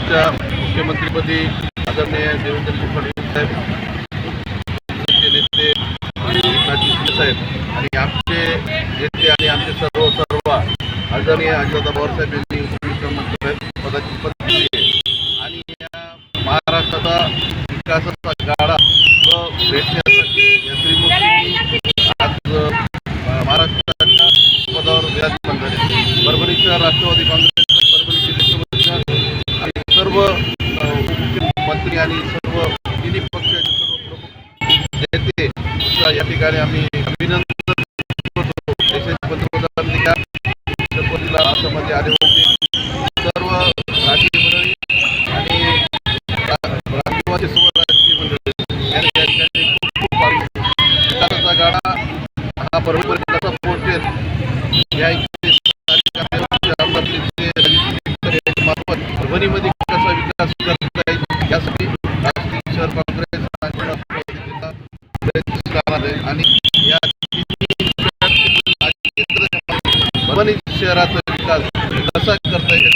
महाराष्ट्राच्या मुख्यमंत्रीपदी आदरणीय देवेंद्रजी फडणवीस साहेब, नेते एकनाथजी शिंदे साहेब आणि आमचे नेते आणि आमचे सर्व आदरणीय अजितदादा पवार साहेब यांनी पदाची शपथ घेतली आहे. आणि या महाराष्ट्राचा विकासाचा गाडा भेटण्यासाठी या त्रिमूर्तींनी आज महाराष्ट्राच्या पदावर विराजमान झाले. परभणी शहर राष्ट्रवादी काँग्रेसचे परभणी जिल्ह्याचे आणि सर्व मुख्यमंत्री आणि सर्व तिन्ही पक्षाचे सर्व प्रमुख नेते या ठिकाणी आम्ही अभिनंदन करतो. देशाचे पंतप्रधान या आसामध्ये आले होते. सर्व राजकीय मंडळी आणि राष्ट्रवादी सर्व राजकीय मंडळी या ठिकाणी खूप विकासाचा गाडा हा परभणीमध्ये कसा पोहोचेल या मार्फत परभणीमध्ये कसा विकास करता येईल यासाठी राष्ट्रीय शहर काँग्रेस आणि या परभणी शहराचा विकास कसा करता येईल